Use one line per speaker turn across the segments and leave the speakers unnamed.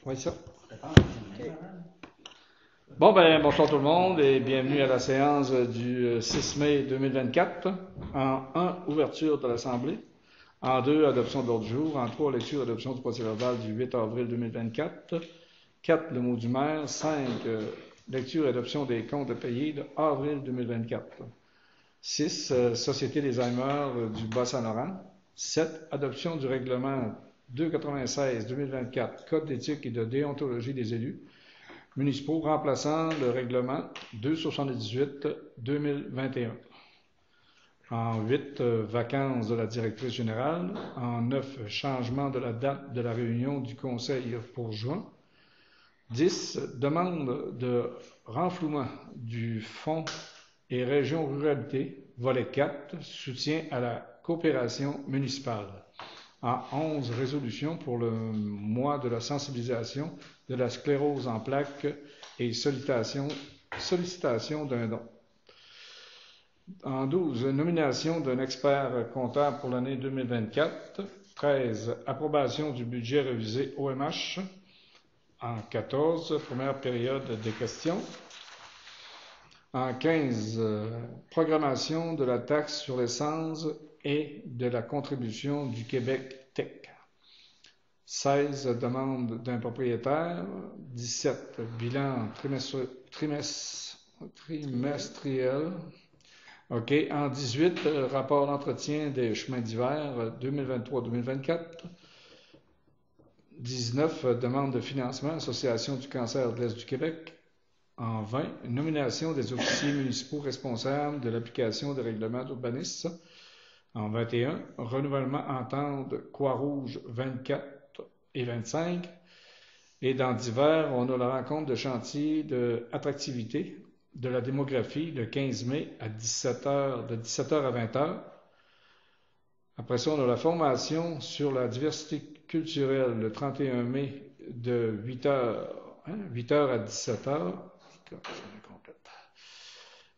Oui, ça. Bon, ben, bonsoir tout le monde et bienvenue à la séance du 6 mai 2024. En 1, ouverture de l'Assemblée. En 2, adoption de l'ordre du jour. En 3, lecture et adoption du procès-verbal du 8 avril 2024. 4, le mot du maire. 5, lecture et adoption des comptes payés de avril 2024. 6, Société des Aimeurs du Bas-Saint-Laurent. 7, adoption du règlement 296-2024, Code d'éthique et de déontologie des élus municipaux remplaçant le règlement 278-2021. En 8, vacances de la directrice générale. En 9, changement de la date de la réunion du conseil pour juin. 10, demande de renflouement du fonds et région ruralité, volet 4, soutien à la coopération municipale. En 11, résolution pour le mois de la sensibilisation de la sclérose en plaques et sollicitation d'un don. En 12, nomination d'un expert comptable pour l'année 2024. 13, approbation du budget révisé OMH. En 14, première période des questions. En 15, programmation de la taxe sur l'essence et de la contribution du Québec Tech. 16, demande d'un propriétaire. 17, bilan trimestriel. OK. En 18, rapport d'entretien des chemins d'hiver 2023-2024. 19, demande de financement, Association du cancer de l'Est du Québec. En 20, nomination des officiers municipaux responsables de l'application des règlements d'urbanisme. En 21, renouvellement entente Croix-Rouge 24 et 25. Et dans divers, on a la rencontre de chantier d'attractivité de la démographie le 15 mai à 17h, de 17h à 20h. Après ça, on a la formation sur la diversité culturelle le 31 mai de 8h à 17h.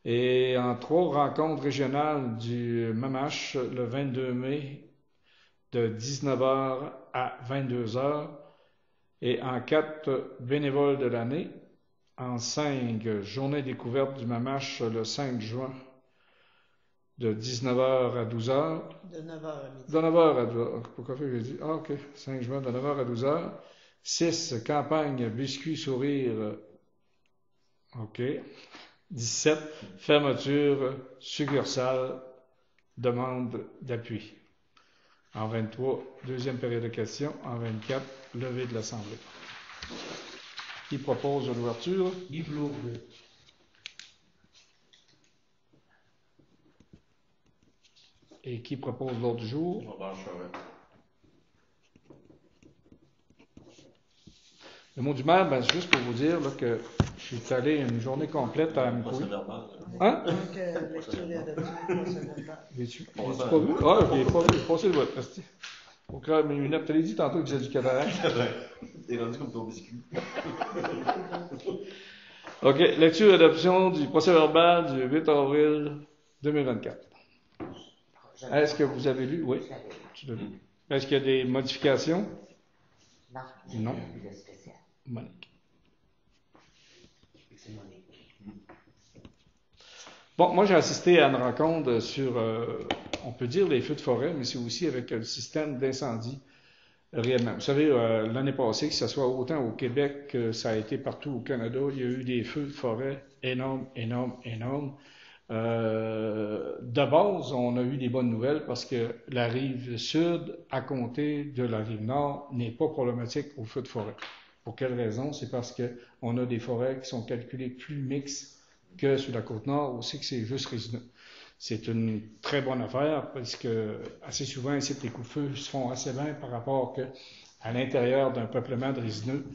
Et en 3, rencontres régionales du MAMACH le 22 mai de 19h à 22h. Et en 4, bénévoles de l'année. En 5, journée découverte du MAMACH le 5 juin de 19h à 12h.
De 9h à midi.
De 9h à 12h. Pourquoi j'ai dit? Ah, OK. 5 juin de 9h à 12h. 6, campagne biscuit sourire. OK. 17, fermeture succursale, demande d'appui. En 23, deuxième période de questions. En 24, levée de l'Assemblée. Qui propose l'ouverture?
Yves Lourdes.
Et qui propose l'ordre du jour?
Robert Charette.
Le mot du maire, ben, c'est juste pour vous dire là, que je suis allé une journée complète à Amkoui. Hein?
Donc, lecture et adoption du procès-verbal.
L'as-tu pas vu? Ah, je l'ai pas vu. J'ai passé le vote. Merci. Au cas mes lunettes, tu l'as dit tantôt que j'ai du cataracte.
T'es rendu comme ton biscuit.
OK. Lecture et adoption du procès-verbal du 8 avril 2024. Est-ce que vous avez lu? Oui. Tu l'as lu. Est-ce qu'il y a des modifications? Non. Monique.
C'est Monique.
Bon, moi j'ai assisté à une rencontre sur, on peut dire les feux de forêt, mais c'est aussi avec le système d'incendie réellement. Vous savez, l'année passée, que ce soit autant au Québec que ça a été partout au Canada, il y a eu des feux de forêt énormes. De base, on a eu des bonnes nouvelles parce que la rive sud, à compter de la rive nord, n'est pas problématique au feu de forêt. Pour quelle raison? C'est parce qu'on a des forêts qui sont calculées plus mixtes que sur la côte nord, aussi que c'est juste résineux. C'est une très bonne affaire parce que assez souvent, ici, les coups de feu se font assez bien par rapport à l'intérieur d'un peuplement de résineux,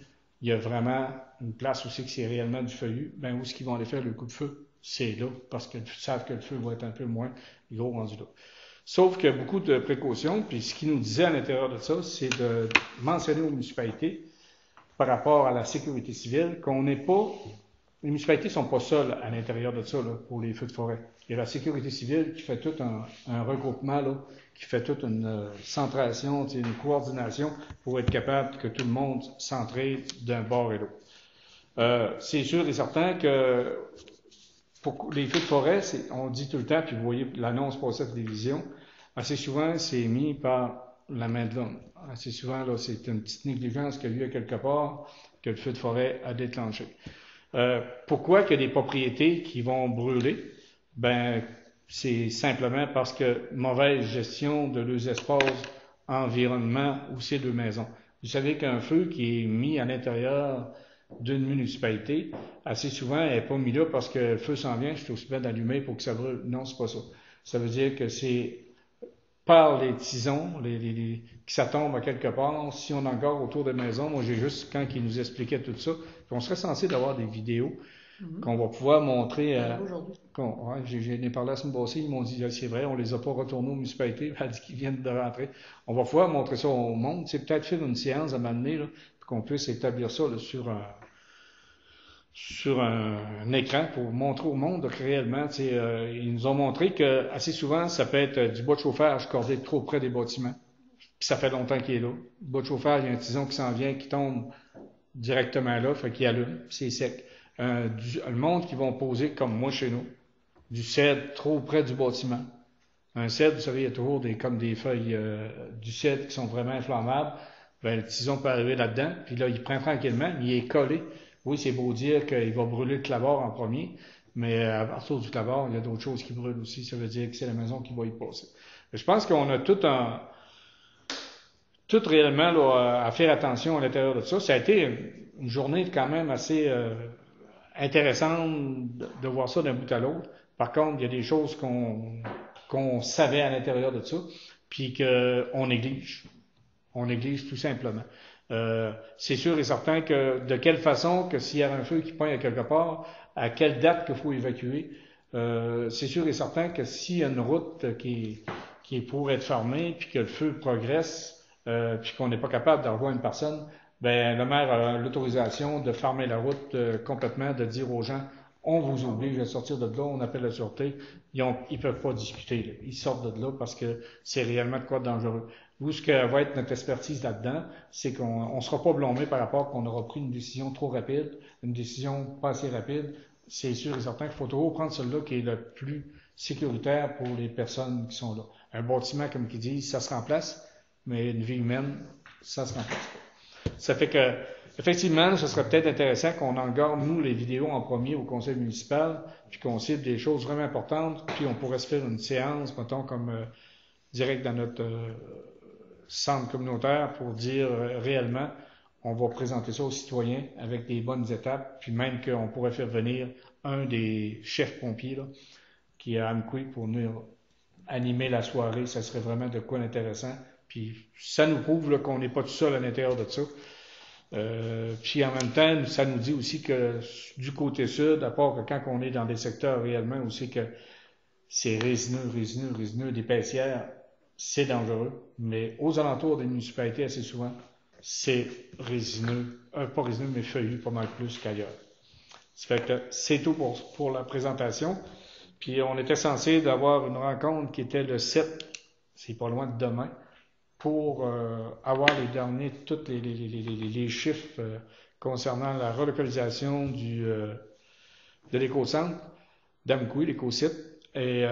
il y a vraiment une place aussi que c'est réellement du feuillu. Ben, où est-ce qu'ils vont aller faire le coup de feu? C'est là, parce qu'ils savent que le feu va être un peu moins gros rendu là. Sauf qu'il y a beaucoup de précautions, puis ce qu'ils nous disaient à l'intérieur de ça, c'est de mentionner aux municipalités, par rapport à la sécurité civile, qu'on n'est pas les municipalités ne sont pas seules à l'intérieur de ça, là, pour les feux de forêt. Il y a la sécurité civile qui fait tout un regroupement, là, qui fait toute une centration, une coordination pour être capable que tout le monde s'entraide d'un bord et l'autre. C'est sûr et certain que pour les feux de forêt, on dit tout le temps, puis vous voyez l'annonce passer à la télévision, assez souvent, c'est mis par la main de l'homme. Assez souvent, là, c'est une petite négligence qu'il y a eu à quelque part que le feu de forêt a déclenché. Pourquoi qu'il y a des propriétés qui vont brûler? Ben, c'est simplement parce que mauvaise gestion de leurs espaces, environnement ou c'est de maisons. Vous savez qu'un feu qui est mis à l'intérieur d'une municipalité, assez souvent, elle n'est pas mis là parce que le feu s'en vient, je suis aussi bien d'allumer pour que ça brûle. Non, c'est pas ça. Ça veut dire que c'est par les tisons, que ça tombe à quelque part. Si on a encore autour des maisons, moi j'ai juste, quand il nous expliquait tout ça, on serait censé d'avoir des vidéos qu'on va pouvoir montrer. Ouais, j'ai parlé la semaine passée, ils m'ont dit, c'est vrai, on les a pas retournés aux municipalités, elle dit qu'ils viennent de rentrer. On va pouvoir montrer ça au monde. C'est peut-être faire une séance à m'amener, là, pour qu'on puisse établir ça là, sur un écran pour montrer au monde que réellement, ils nous ont montré que assez souvent, ça peut être du bois de chauffage cordé trop près des bâtiments. Puis ça fait longtemps qu'il est là. Le bois de chauffage, il y a un tison qui s'en vient, qui tombe directement là, fait qu'il allume, c'est sec. Le monde qui vont poser, comme moi chez nous, du cèdre trop près du bâtiment. Un cèdre, vous savez, il y a toujours comme des feuilles du cèdre qui sont vraiment inflammables. Ben, le tison peut arriver là-dedans, puis là, il prend tranquillement, mais il est collé. Oui, c'est beau dire qu'il va brûler le clavard en premier, mais à partir du clavard, il y a d'autres choses qui brûlent aussi. Ça veut dire que c'est la maison qui va y passer. Je pense qu'on a tout réellement là, à faire attention à l'intérieur de ça. Ça a été une journée quand même assez intéressante de voir ça d'un bout à l'autre. Par contre, il y a des choses qu'on savait à l'intérieur de ça, puis qu'on néglige. On néglige tout simplement. C'est sûr et certain que de quelle façon, que s'il y a un feu qui pointe à quelque part, à quelle date qu'il faut évacuer. C'est sûr et certain que s'il y a une route qui est pour être fermée, puis que le feu progresse, puis qu'on n'est pas capable de revoir une personne, ben le maire a l'autorisation de fermer la route complètement, de dire aux gens, on vous oblige à sortir de là, on appelle la sûreté, ils peuvent pas discuter, là. Ils sortent de là parce que c'est réellement de quoi de dangereux. Vous, ce que va être notre expertise là-dedans, c'est qu'on ne sera pas blâmé par rapport qu'on aura pris une décision trop rapide, une décision pas assez rapide. C'est sûr et certain qu'il faut toujours prendre celui-là qui est le plus sécuritaire pour les personnes qui sont là. Un bâtiment, comme ils disent, ça se remplace, mais une vie humaine, ça se remplace pas. Ça fait que, effectivement, ce serait peut-être intéressant qu'on en garde, nous, les vidéos en premier au conseil municipal, puis qu'on cible des choses vraiment importantes, puis on pourrait se faire une séance, mettons, comme direct dans notre centre communautaire pour dire réellement, on va présenter ça aux citoyens avec des bonnes étapes, puis même qu'on pourrait faire venir un des chefs pompiers, là, qui est à Amqui pour venir animer la soirée. Ça serait vraiment de quoi d'intéressant. Puis ça nous prouve là, qu'on n'est pas tout seul à l'intérieur de ça. Puis en même temps, ça nous dit aussi que du côté sud, à part que quand on est dans des secteurs réellement où c'est que c'est résineux, d'épaisseur, c'est dangereux. Mais aux alentours des municipalités, assez souvent, c'est résineux, pas résineux, mais feuillu pas mal plus qu'ailleurs. Ça fait que c'est tout pour la présentation. Puis on était censé d'avoir une rencontre qui était le 7, c'est pas loin de demain, pour avoir les derniers, tous les chiffres concernant la relocalisation de l'éco-centre d'Amqui, l'éco-site. Et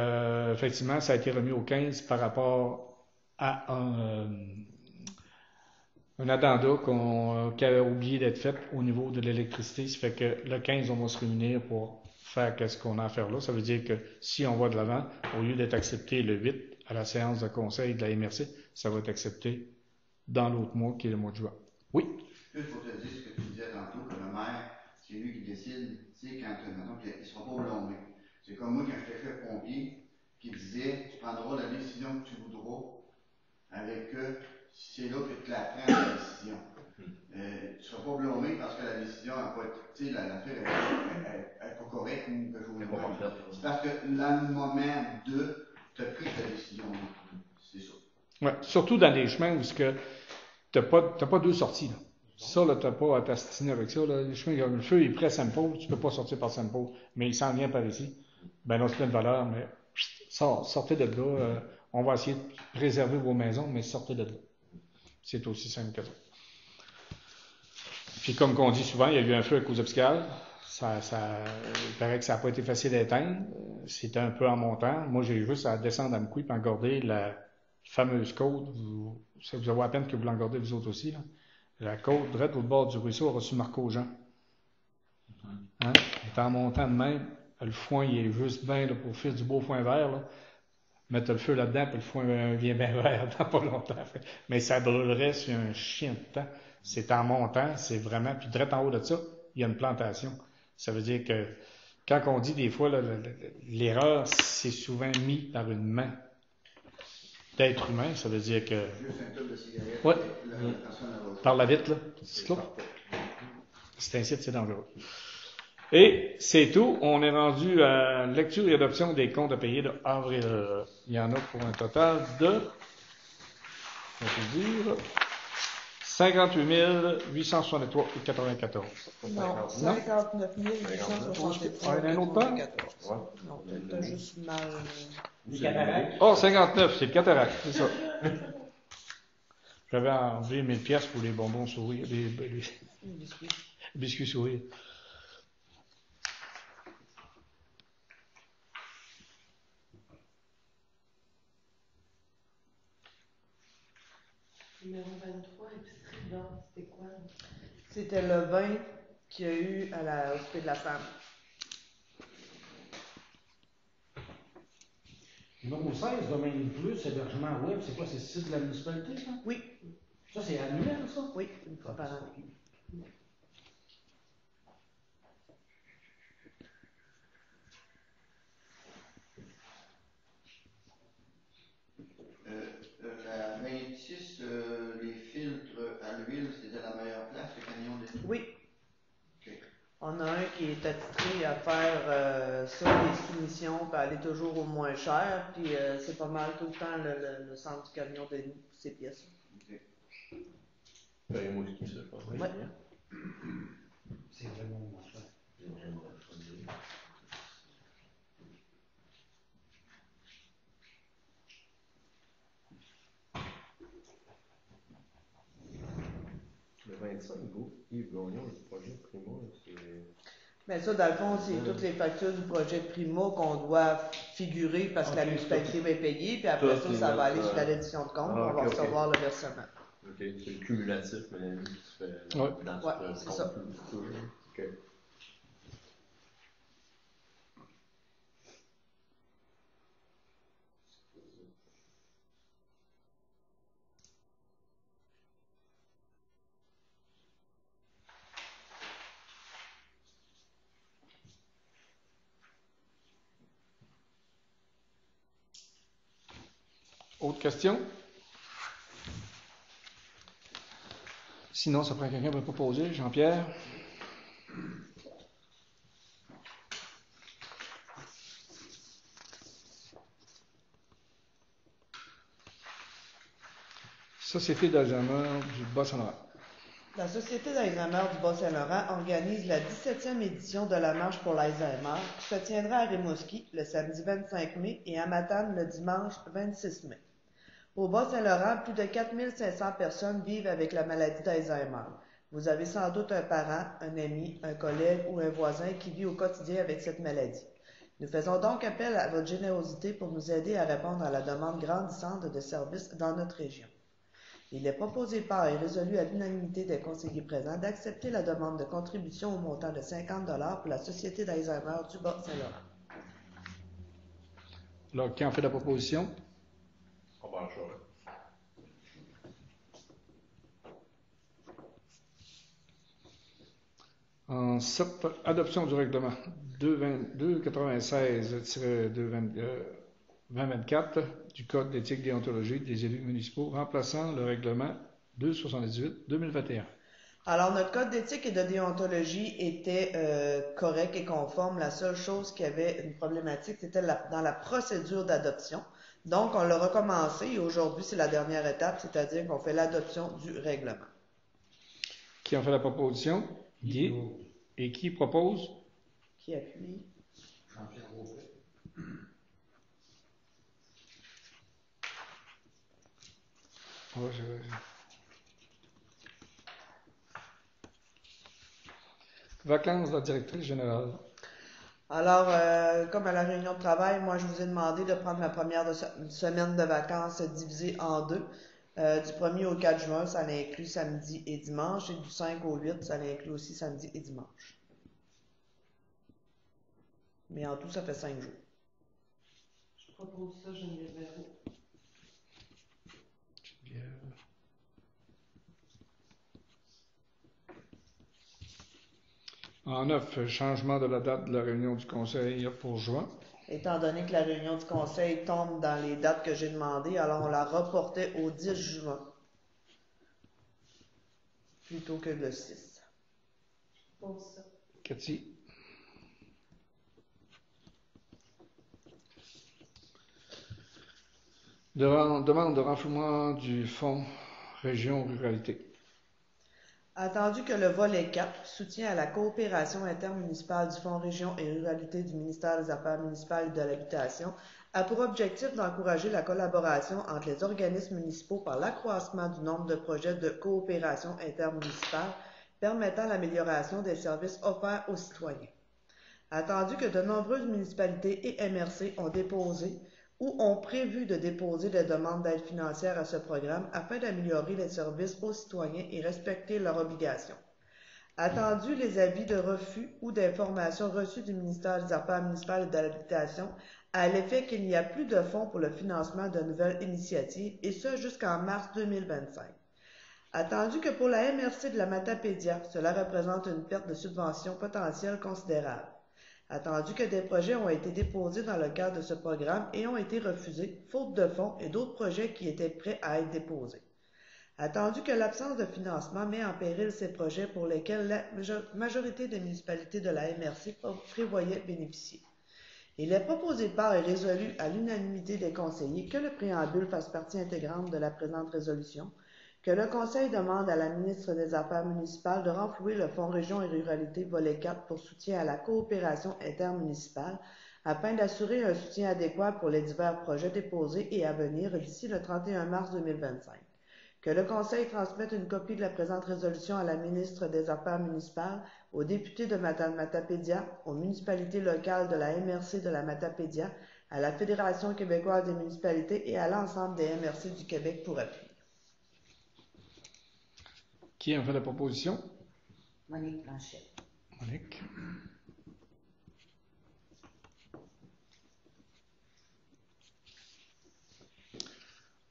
effectivement, ça a été remis au 15 par rapport à un addenda qui avait oublié d'être fait au niveau de l'électricité. Ça fait que le 15, on va se réunir pour faire qu'est-ce qu'on a à faire là. Ça veut dire que si on va de l'avant, au lieu d'être accepté le 8 à la séance de conseil de la MRC, ça va être accepté dans l'autre mois, qui est le mois de juin. Oui?
Juste pour te dire ce que tu disais tantôt, que le maire, c'est lui qui décide, tu sais, quand, maintenant, il ne sera pas blâmé. C'est comme moi, quand j'étais chef pompier, qui disait, tu prendras la décision que tu voudras avec eux, c'est là que tu la prends, la décision. Tu ne seras pas blâmé parce que la décision n'a pas été, tu sais, l'affaire n'est pas correcte ou quelque chose de même. C'est parce que dans le moment de, tu as pris ta décision. C'est ça.
Ouais, surtout dans les chemins où tu n'as pas deux sorties. Là. Ça, là, t'as pas à t'astiner avec ça. Là. Le feu est prêt simple, tu peux pas sortir par simple, mais il s'en vient par ici. Ben non, c'est plein de valeur, mais sortez de là. On va essayer de préserver vos maisons, mais sortez de là. C'est aussi simple que ça. Puis comme on dit souvent, il y a eu un feu à cause obscale. Il paraît que ça n'a pas été facile à éteindre. C'était un peu en montant. Moi, j'ai juste à descendre à Mkoui et encorder la fameuse côte. Ça vous avez à peine que vous l'engordez vous autres aussi. Là. La côte, droite au bord du ruisseau, a reçu Marco Jean. Hein? Et en montant de même, le foin, il est juste bien là, pour faire du beau foin vert. Là. Mettre le feu là-dedans, puis le foin vient bien vert dans pas longtemps. Mais ça brûlerait sur un chien de temps. C'est en montant, c'est vraiment. Puis direct en haut de ça, il y a une plantation. Ça veut dire que quand on dit des fois, là, l'erreur, c'est souvent mis par une main d'être humain. Ça veut dire que.
Juste un tube de cigarette.
Ouais.
La personne a
Par la vitre, là. C'est ainsi que c'est dangereux. Et c'est tout. On est rendu à lecture et adoption des comptes à payer d'avril. Il y en a pour un total de, on peut dire, 58 863,94.
Non, 59 863.
Ah, il y en a un autre temps?
Non, t'as juste mal.
Du cataracte.
Oh, 59, c'est le cataracte, c'est ça. J'avais enlevé 1000 pièces pour les bonbons sourires, les biscuits sourires.
Numéro 23, épicerie d'or, c'était quoi?
C'était le vin qu'il y a eu au souper de la femme.
Numéro 16, domaine plus, hébergement web, c'est quoi, c'est le site de la municipalité, ça?
Oui.
Ça, c'est annuel, ça?
Oui, une fois par an.
La 26, les filtres à l'huile, c'était la meilleure place, le camion de.
Oui.
OK.
On a un qui est attitré à faire ça, les soumissions, puis aller toujours au moins cher, puis c'est pas mal tout le temps le centre du camion de nous, ces pièces.
OK.
Ben, moi, c'est ça, je pense.
Ouais.
C'est vraiment moins cher.
Le 25, Yves Gagnon, le projet Primo, c'est.
Mais ça, dans le fond, c'est toutes les factures du projet Primo qu'on doit figurer parce que la municipalité va payer, puis après
Tout,
ça va aller
notre,
sur la reddition de compte,
ah,
on va
ok,
recevoir le versement.
Ok, c'est le cumulatif, mais qui se fait
Ouais.
dans
Ouais,
ce
c'est ça.
compte. Ok.
Autre question? Sinon, ça prend quelqu'un pour proposer. Jean-Pierre? Société d'Alzheimer du Bas-Saint-Laurent.
La Société d'Alzheimer du Bas-Saint-Laurent organise la 17e édition de la Marche pour l'Alzheimer qui se tiendra à Rimouski le samedi 25 mai et à Matane le dimanche 26 mai. Au Bas-Saint-Laurent, plus de 4500 personnes vivent avec la maladie d'Alzheimer. Vous avez sans doute un parent, un ami, un collègue ou un voisin qui vit au quotidien avec cette maladie. Nous faisons donc appel à votre générosité pour nous aider à répondre à la demande grandissante de services dans notre région. Il est proposé par et résolu à l'unanimité des conseillers présents d'accepter la demande de contribution au montant de 50 $ pour la Société d'Alzheimer du Bas-Saint-Laurent.
Alors, qui en fait la proposition?
Robert Charest.
En 7, adoption du règlement 296-2024 du Code d'éthique et déontologie des élus municipaux remplaçant le règlement 278-2021.
Alors, notre code d'éthique et de déontologie était correct et conforme. La seule chose qui avait une problématique, c'était dans la procédure d'adoption. Donc, on l'a recommencé et aujourd'hui, c'est la dernière étape, c'est-à-dire qu'on fait l'adoption du règlement.
Qui en fait la proposition? Guy. Et qui propose?
Qui appuie?
Jean-Pierre Gauvin.
Ouais, Vacances de la directrice générale.
Alors, comme à la réunion de travail, moi, je vous ai demandé de prendre la première semaine de vacances divisée en deux. Du 1er au 4 juin, ça inclut samedi et dimanche, et du 5 au 8, ça inclut aussi samedi et dimanche. Mais en tout, ça fait 5 jours.
Je propose ça, Geneviève Verreau.
En 9, changement de la date de la réunion du conseil pour juin.
Étant donné que la réunion du conseil tombe dans les dates que j'ai demandées, alors on la reportait au 10 juin plutôt que le 6.
Je propose ça.
Cathy. Demande de renflouement du fonds région ruralité.
Attendu que le volet 4, soutien à la coopération intermunicipale du Fonds région et ruralité du ministère des Affaires municipales et de l'Habitation, a pour objectif d'encourager la collaboration entre les organismes municipaux par l'accroissement du nombre de projets de coopération intermunicipale permettant l'amélioration des services offerts aux citoyens. Attendu que de nombreuses municipalités et MRC ont déposé ou ont prévu de déposer des demandes d'aide financière à ce programme afin d'améliorer les services aux citoyens et respecter leurs obligations. Attendu les avis de refus ou d'informations reçus du ministère des Affaires municipales et de l'Habitation à l'effet qu'il n'y a plus de fonds pour le financement de nouvelles initiatives, et ce jusqu'en mars 2025. Attendu que pour la MRC de la Matapédia, cela représente une perte de subvention potentielle considérable. Attendu que des projets ont été déposés dans le cadre de ce programme et ont été refusés, faute de fonds, et d'autres projets qui étaient prêts à être déposés. Attendu que l'absence de financement met en péril ces projets pour lesquels la majorité des municipalités de la MRC prévoyaient bénéficier. Il est proposé par et résolu à l'unanimité des conseillers que le préambule fasse partie intégrante de la présente résolution, que le Conseil demande à la ministre des Affaires municipales de renflouer le Fonds région et ruralité volet 4 pour soutien à la coopération intermunicipale afin d'assurer un soutien adéquat pour les divers projets déposés et à venir d'ici le 31 mars 2025. Que le Conseil transmette une copie de la présente résolution à la ministre des Affaires municipales, aux députés de Matapédia, aux municipalités locales de la MRC de la Matapédia, à la Fédération québécoise des municipalités et à l'ensemble des MRC du Québec pour appui.
Qui en fait la proposition?
Monique Blanchet.
Monique.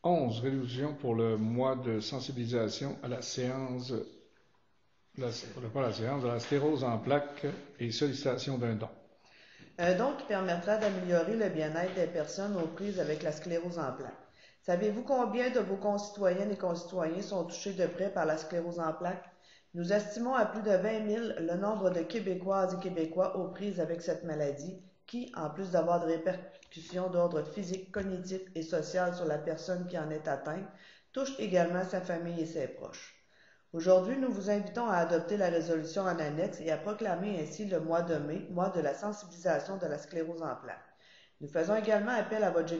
« 11. Résolution pour le mois de sensibilisation à la séance, pas la séance, de la sclérose en plaques et sollicitation d'un don. »
Un don qui permettra d'améliorer le bien-être des personnes aux prises avec la sclérose en plaques. Savez-vous combien de vos concitoyennes et concitoyens sont touchés de près par la sclérose en plaques? Nous estimons à plus de 20 000 le nombre de Québécoises et Québécois aux prises avec cette maladie qui, en plus d'avoir des répercussions d'ordre physique, cognitif et social sur la personne qui en est atteinte, touche également sa famille et ses proches. Aujourd'hui, nous vous invitons à adopter la résolution en annexe et à proclamer ainsi le mois de mai, mois de la sensibilisation de la sclérose en plaques. Nous faisons également appel à votre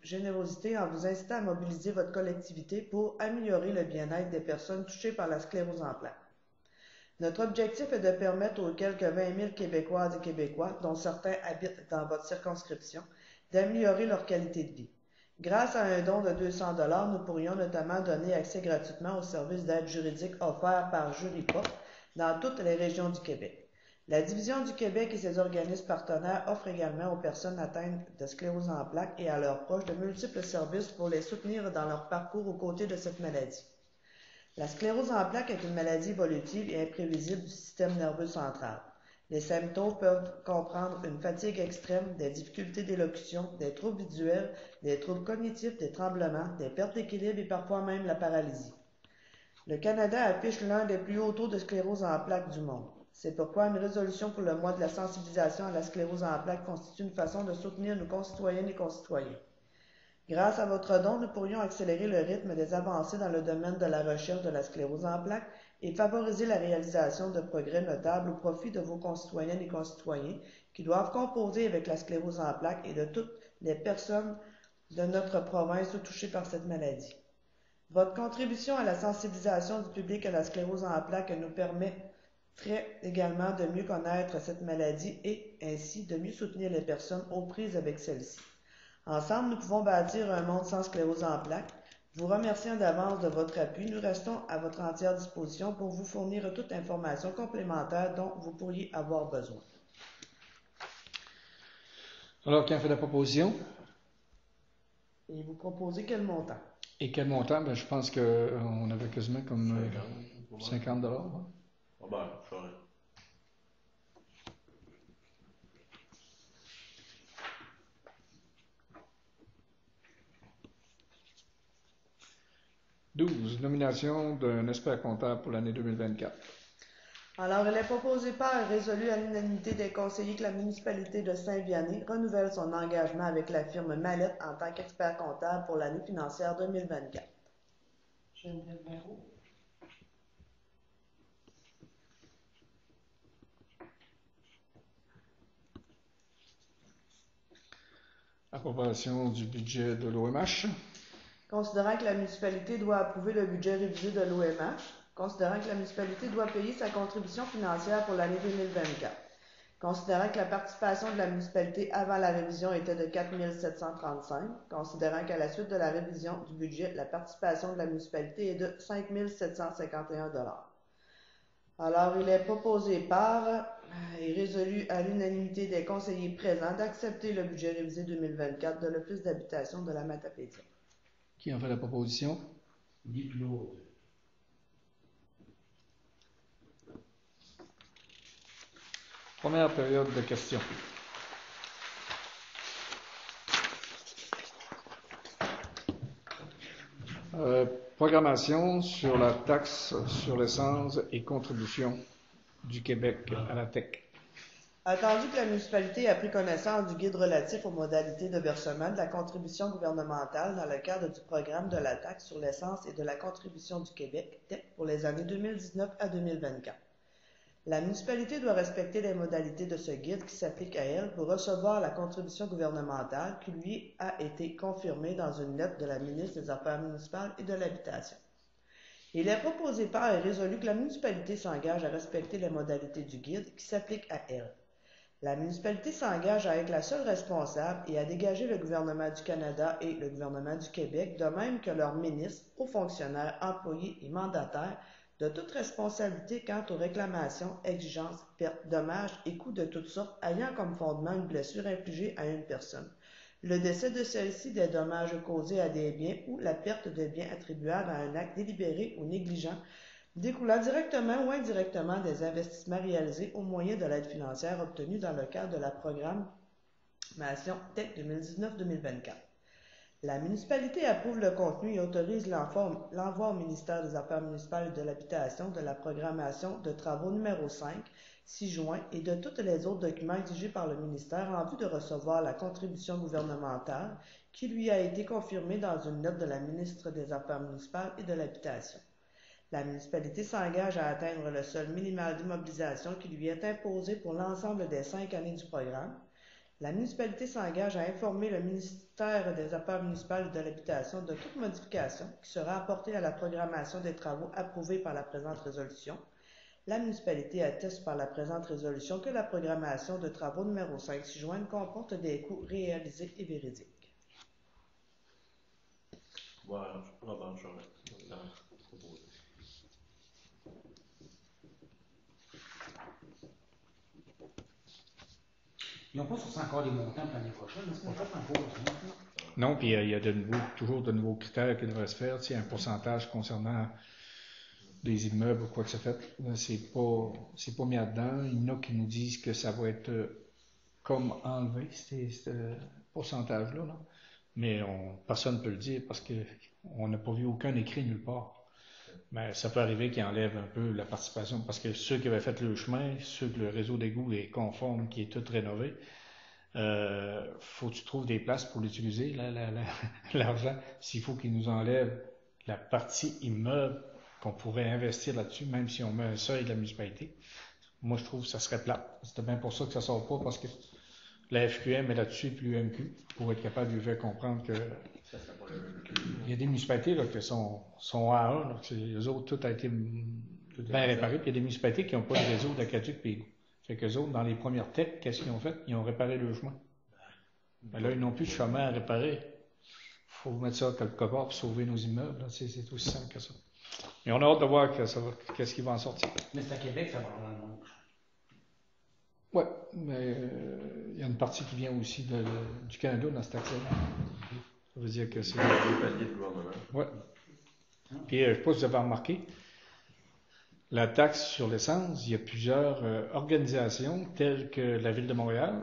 générosité en vous incitant à mobiliser votre collectivité pour améliorer le bien-être des personnes touchées par la sclérose en plaques. Notre objectif est de permettre aux quelques 20 000 Québécoises et Québécois, dont certains habitent dans votre circonscription, d'améliorer leur qualité de vie. Grâce à un don de 200 $, nous pourrions notamment donner accès gratuitement aux services d'aide juridique offerts par Juripop dans toutes les régions du Québec. La Division du Québec et ses organismes partenaires offrent également aux personnes atteintes de sclérose en plaques et à leurs proches de multiples services pour les soutenir dans leur parcours aux côtés de cette maladie. La sclérose en plaques est une maladie évolutive et imprévisible du système nerveux central. Les symptômes peuvent comprendre une fatigue extrême, des difficultés d'élocution, des troubles visuels, des troubles cognitifs, des tremblements, des pertes d'équilibre et parfois même la paralysie. Le Canada affiche l'un des plus hauts taux de sclérose en plaques du monde. C'est pourquoi une résolution pour le mois de la sensibilisation à la sclérose en plaques constitue une façon de soutenir nos concitoyennes et concitoyens. Grâce à votre don, nous pourrions accélérer le rythme des avancées dans le domaine de la recherche de la sclérose en plaques et favoriser la réalisation de progrès notables au profit de vos concitoyennes et concitoyens qui doivent composer avec la sclérose en plaques et de toutes les personnes de notre province touchées par cette maladie. Votre contribution à la sensibilisation du public à la sclérose en plaques nous permettrait également de mieux connaître cette maladie et ainsi de mieux soutenir les personnes aux prises avec celle-ci. Ensemble, nous pouvons bâtir un monde sans sclérose en plaques. Vous remerciant d'avance de votre appui, nous restons à votre entière disposition pour vous fournir toute information complémentaire dont vous pourriez avoir besoin.
Alors, qui a fait la proposition?
Et vous proposez quel montant?
Et quel montant? Ben, je pense qu'on avait quasiment comme 50 $. Hein?
Ah ben, ça va.
Nomination d'un expert comptable pour l'année 2024.
Alors, il est proposé par et résolu à l'unanimité des conseillers que la municipalité de Saint-Vianney renouvelle son engagement avec la firme Mallette en tant qu'expert comptable pour l'année financière 2024.
Geneviève Verreau.
Approbation du budget de l'OMH.
Considérant que la municipalité doit approuver le budget révisé de l'OMH, considérant que la municipalité doit payer sa contribution financière pour l'année 2024, considérant que la participation de la municipalité avant la révision était de 4 735, considérant qu'à la suite de la révision du budget, la participation de la municipalité est de 5 751 $. Alors, il est proposé par et résolu à l'unanimité des conseillers présents d'accepter le budget révisé 2024 de l'Office d'habitation de la Matapédia.
Qui a fait la proposition?
Guy Claude.
Première période de questions. Programmation sur la taxe sur l'essence et contribution du Québec à la TEC.
Attendu que la municipalité a pris connaissance du guide relatif aux modalités de versement de la contribution gouvernementale dans le cadre du programme de la taxe sur l'essence et de la contribution du Québec TEC pour les années 2019 à 2024. La municipalité doit respecter les modalités de ce guide qui s'applique à elle pour recevoir la contribution gouvernementale qui lui a été confirmée dans une lettre de la ministre des Affaires municipales et de l'Habitation. Il est proposé par et résolu que la municipalité s'engage à respecter les modalités du guide qui s'appliquent à elle. La municipalité s'engage à être la seule responsable et à dégager le gouvernement du Canada et le gouvernement du Québec, de même que leurs ministres, hauts fonctionnaires, employés et mandataires, de toute responsabilité quant aux réclamations, exigences, pertes, dommages et coûts de toutes sortes ayant comme fondement une blessure infligée à une personne, le décès de celle-ci, des dommages causés à des biens ou la perte de biens attribuables à un acte délibéré ou négligent découlant directement ou indirectement des investissements réalisés au moyen de l'aide financière obtenue dans le cadre de la programmation TEC 2019-2024. La municipalité approuve le contenu et autorise l'envoi au ministère des Affaires municipales et de l'Habitation de la programmation de travaux numéro 5, 6 juin, et de tous les autres documents exigés par le ministère en vue de recevoir la contribution gouvernementale qui lui a été confirmée dans une lettre de la ministre des Affaires municipales et de l'Habitation. La municipalité s'engage à atteindre le seuil minimal d'immobilisation qui lui est imposé pour l'ensemble des 5 années du programme. La municipalité s'engage à informer le ministère des Affaires municipales et de l'Habitation de toute modification qui sera apportée à la programmation des travaux approuvés par la présente résolution. La municipalité atteste par la présente résolution que la programmation de travaux numéro 5 6 juin comporte des coûts réalisés et véridiques.
Voilà, je vais proposer.
Ils n'ont pas sorti encore des montants pour l'année prochaine, mais c'est pas fait encore.
Non, puis il y a toujours de nouveaux critères qui devraient se faire. Tu sais, un pourcentage concernant des immeubles ou quoi que ce soit. C'est pas mis là-dedans. Il y en a qui nous disent que ça va être comme enlevé, ce pourcentage-là. Là. Mais personne ne peut le dire parce qu'on n'a pas vu aucun écrit nulle part. Mais ça peut arriver qu'ils enlèvent un peu la participation parce que ceux qui avaient fait le chemin, ceux que le réseau d'égout est conforme, qui est tout rénové, faut que tu trouves des places pour l'utiliser, l'argent. S'il faut qu'ils nous enlèvent la partie immeuble qu'on pourrait investir là-dessus, même si on met un seuil de la municipalité. Moi, je trouve que ça serait plat. C'est bien pour ça que ça ne sort pas, parce que la FQM est là-dessus, puis l'UMQ, pour être capable de lui faire comprendre que il y a des municipalités là, qui sont A1, là, les autres, tout a été bien réparé, puis il y a des municipalités qui n'ont pas de réseau d'aqueduc pays. Fait qu'eux autres, dans les premières techs, qu'est-ce qu'ils ont fait? Ils ont réparé le chemin. Mais là, ils n'ont plus de chemin à réparer. Il faut mettre ça quelque part pour sauver nos immeubles. C'est aussi simple que ça. Mais on a hâte de voir qu'est-ce qui va en sortir.
Mais c'est à Québec, ça va dans le monde.
Oui, mais il y a une partie qui vient aussi du Canada dans cette taxe-là. Ça veut dire que c'est...
Des paliers de gouvernement.
Oui. Puis, je ne sais pas si vous avez remarqué, la taxe sur l'essence, il y a plusieurs organisations telles que la Ville de Montréal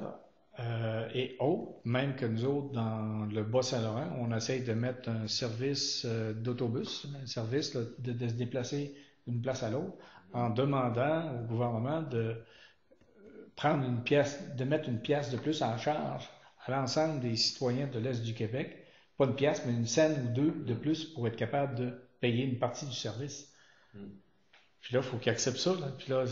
et autres, même que nous autres, dans le Bas-Saint-Laurent, on essaye de mettre un service d'autobus, un service là, de se déplacer d'une place à l'autre, en demandant au gouvernement de prendre une pièce, de mettre une pièce de plus en charge à l'ensemble des citoyens de l'Est du Québec. Pas une pièce, mais une scène ou deux de plus pour être capable de payer une partie du service. Puis là, il faut qu'ils acceptent ça. Là. Puis là,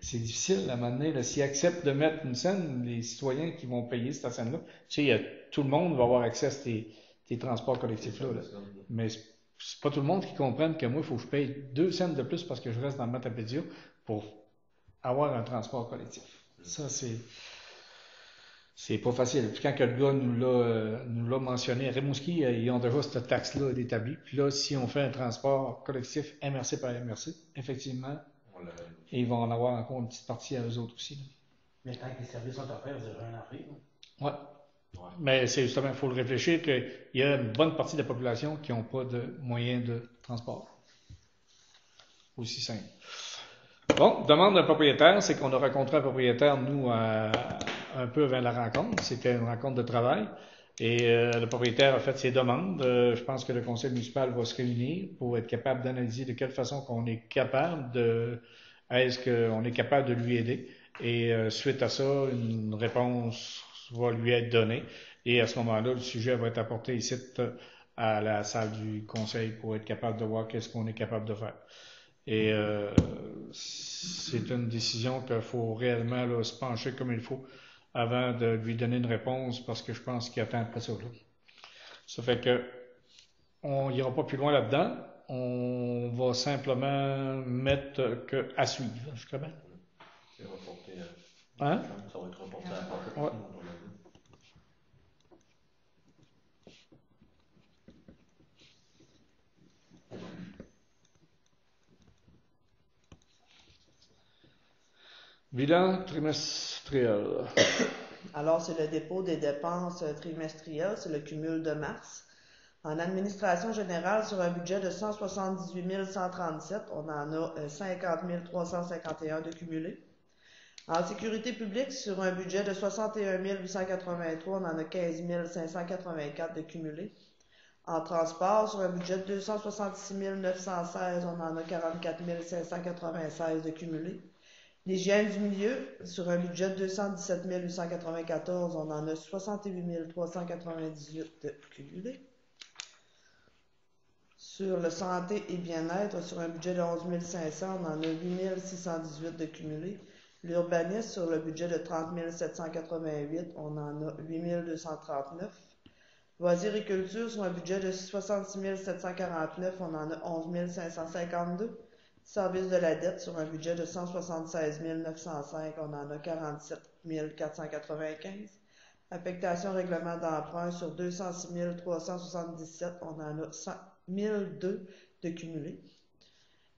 c'est difficile à un moment donné. Là. S'ils acceptent de mettre une scène, les citoyens qui vont payer cette scène-là, tu sais, tout le monde va avoir accès à tes transports collectifs-là. Là. Mais c'est pas tout le monde qui comprenne que moi, il faut que je paye 2 cents de plus parce que je reste dans le Matapédia pour avoir un transport collectif. Ça, c'est pas facile. Puis quand que le gars nous l'a mentionné, à Rimouski, ils ont déjà cette taxe-là établie. Puis là, si on fait un transport collectif MRC par MRC, effectivement, ils vont en avoir encore une petite partie à eux autres aussi. Là.
Mais tant que les services sont offerts, vous avez rien à faire.
Oui. Mais c'est justement, il faut le réfléchir qu'il y a une bonne partie de la population qui n'ont pas de moyens de transport. Aussi simple. Bon, demande d'un propriétaire, c'est qu'on a rencontré un propriétaire, nous, un peu avant la rencontre. C'était une rencontre de travail. Et le propriétaire a fait ses demandes. Je pense que le conseil municipal va se réunir pour être capable d'analyser de quelle façon qu'on est capable est-ce qu'on est capable de lui aider. Et suite à ça, une réponse va lui être donnée. Et à ce moment-là, le sujet va être apporté ici à la salle du conseil pour être capable de voir qu'est-ce qu'on est capable de faire. Et c'est une décision qu'il faut réellement là, se pencher comme il faut avant de lui donner une réponse parce que je pense qu'il attend après ça. Là. Ça fait que on n'ira pas plus loin là-dedans. On va simplement mettre que à suivre. Je crois bien.
C'est reporté
Hein?
Ça va être reporté à la porte.
Ouais. Bilan trimestriel.
Alors, c'est le dépôt des dépenses trimestrielles, c'est le cumul de mars. En administration générale, sur un budget de 178 137, on en a 50 351 de cumulés. En sécurité publique, sur un budget de 61 883, on en a 15 584 de cumulés. En transport, sur un budget de 266 916, on en a 44 596 de cumulés. L'hygiène du milieu, sur un budget de 217 894, on en a 68 398 de cumulés. Sur le santé et bien-être, sur un budget de 11 500, on en a 8 618 de cumulés. L'urbanisme, sur le budget de 30 788, on en a 8 239. Loisirs et culture, sur un budget de 66 749, on en a 11 552. Service de la dette, sur un budget de 176 905, on en a 47 495. Affectation règlement d'emprunt, sur 206 377, on en a 1002 de cumulés.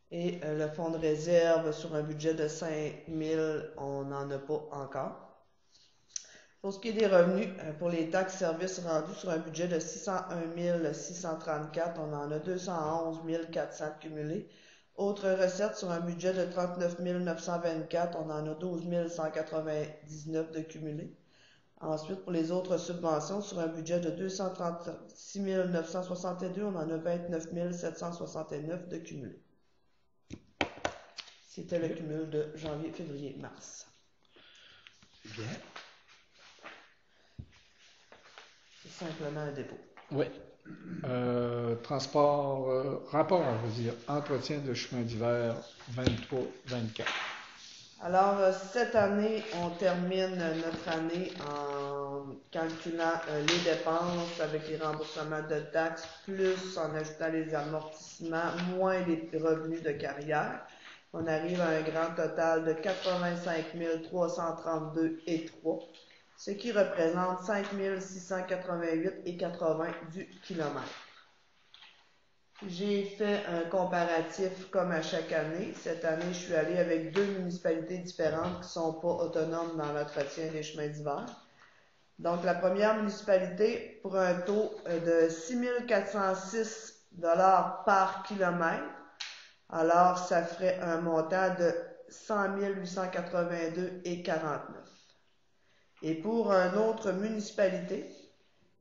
Et le fonds de réserve, sur un budget de 5 000, on n'en a pas encore. Pour ce qui est des revenus, pour les taxes services rendus, sur un budget de 601 634, on en a 211 400 cumulés. Autres recettes, sur un budget de 39 924, on en a 12 199 de cumulés. Ensuite, pour les autres subventions, sur un budget de 236 962, on en a 29 769 de cumulés. C'était le cumul de janvier, février, mars.
C'est bien.
C'est simplement un dépôt.
Oui. rapport, je veux dire, entretien de chemin d'hiver 23-24.
Alors, cette année, on termine notre année en calculant les dépenses avec les remboursements de taxes, plus en ajoutant les amortissements, moins les revenus de carrière. On arrive à un grand total de 85 332,3, ce qui représente 5 688,80 du kilomètre. J'ai fait un comparatif comme à chaque année. Cette année, je suis allée avec 2 municipalités différentes qui ne sont pas autonomes dans l'entretien des chemins d'hiver. Donc, la première municipalité pour un taux de 6 406 $ par kilomètre. Alors, ça ferait un montant de 100 882,49. Et pour une autre municipalité,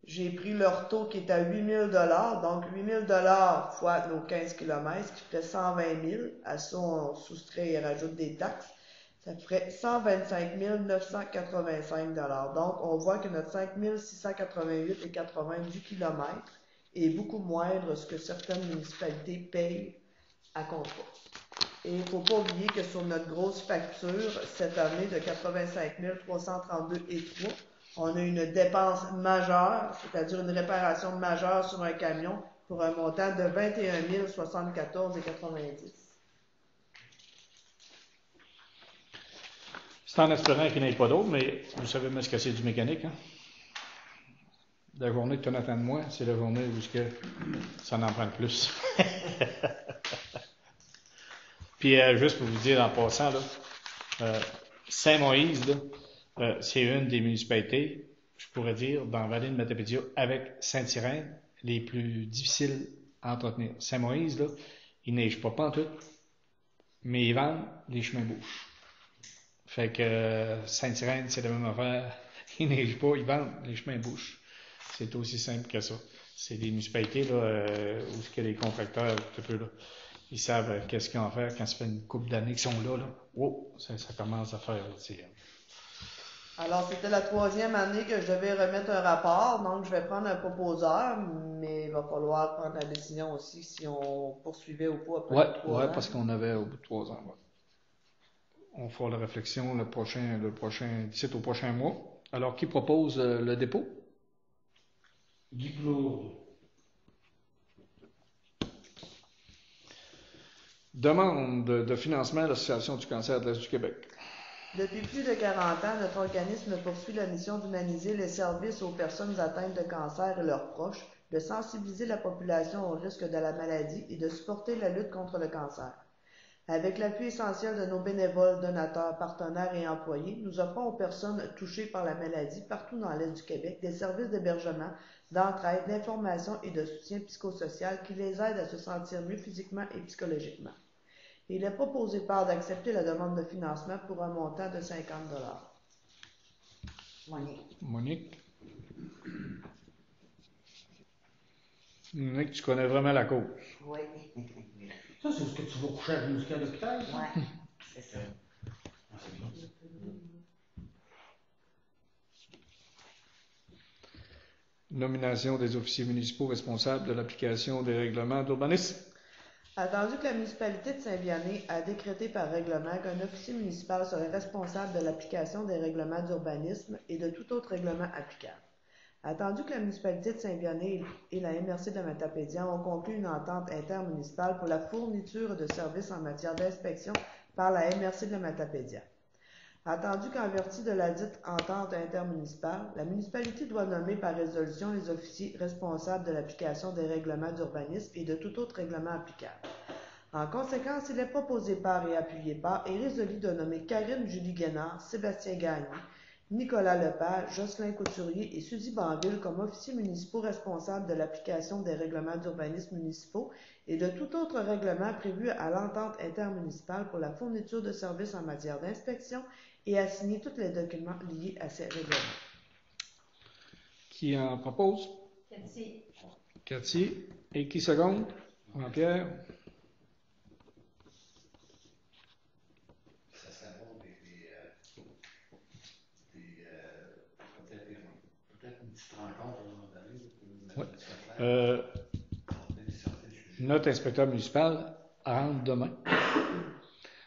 j'ai pris leur taux qui est à 8 000 $, donc 8 000 $ fois nos 15 km, ce qui ferait 120 000. À ça, on soustrait et rajoute des taxes. Ça ferait 125 985 $. Donc, on voit que notre 5 688,80 du kilomètre est beaucoup moindre ce que certaines municipalités payent à contrat. Et il ne faut pas oublier que sur notre grosse facture, cette année de 85 332,3, on a une dépense majeure, c'est-à-dire une réparation majeure sur un camion pour un montant de 21 074,90.
C'est en espérant qu'il n'y ait pas d'autre, mais vous savez même ce que c'est du mécanique. Hein? La journée que tu en attends de moi, c'est la journée où ça en prend le plus. Puis, juste pour vous dire en passant, là, Saint-Moïse, c'est une des municipalités, je pourrais dire, dans la vallée de Matapédia, avec Saint-Irène, les plus difficiles à entretenir. Saint-Moïse, là, il neige pas en tout, mais ils vendent, les chemins bougent. Fait que Saint-Irène, c'est la même affaire. Ils neigent pas, ils vendent, les chemins bougent. C'est aussi simple que ça. C'est des municipalités là, où les contracteurs, un peu, là, ils savent qu'est-ce qu'ils ont à faire quand ça fait une couple d'années qu'ils sont là. Oh, ça commence à faire.
Alors, c'était la 3e année que je devais remettre un rapport, donc je vais prendre un proposeur, mais il va falloir prendre la décision aussi si on poursuivait ou pas après 3 ans.
Oui, parce qu'on avait au bout de 3 ans. Ouais. On fera la réflexion d'ici au prochain mois. Alors, qui propose le dépôt?
Guy Plourde.
Demande de financement à l'Association du cancer de l'Est du Québec.
Depuis plus de 40 ans, notre organisme poursuit la mission d'humaniser les services aux personnes atteintes de cancer et leurs proches, de sensibiliser la population au risque de la maladie et de supporter la lutte contre le cancer. Avec l'appui essentiel de nos bénévoles, donateurs, partenaires et employés, nous offrons aux personnes touchées par la maladie partout dans l'Est du Québec des services d'hébergement, d'entraide, d'information et de soutien psychosocial qui les aident à se sentir mieux physiquement et psychologiquement. Il est proposé par d'accepter la demande de financement pour un montant de 50 $.
Monique, tu connais vraiment la cause.
Oui.
Ça, c'est ce que tu vas coucher avec musique à l'hôpital?
Oui, c'est ça.
Ah, c'est bien.
Nomination des officiers municipaux responsables de l'application des règlements d'urbanisme.
Attendu que la municipalité de Saint-Vianney a décrété par règlement qu'un officier municipal serait responsable de l'application des règlements d'urbanisme et de tout autre règlement applicable. Attendu que la municipalité de Saint-Vianney et la MRC de Matapédia ont conclu une entente intermunicipale pour la fourniture de services en matière d'inspection par la MRC de Matapédia. Attendu qu'en vertu de la dite entente intermunicipale, la municipalité doit nommer par résolution les officiers responsables de l'application des règlements d'urbanisme et de tout autre règlement applicable. En conséquence, il est proposé par et appuyé par et résolu de nommer Karine Julie Guénard, Sébastien Gagné, Nicolas Lepage, Jocelyn Couturier et Suzy Banville comme officiers municipaux responsables de l'application des règlements d'urbanisme municipaux et de tout autre règlement prévu à l'entente intermunicipale pour la fourniture de services en matière d'inspection et à signer tous les documents liés à ces règlements.
Qui en propose?
Cathy.
Cathy. Et qui seconde? Jean-Pierre.
Ça serait bon peut-être une petite rencontre à un moment donné.
Ouais. Euh, notre inspecteur municipal rentre demain.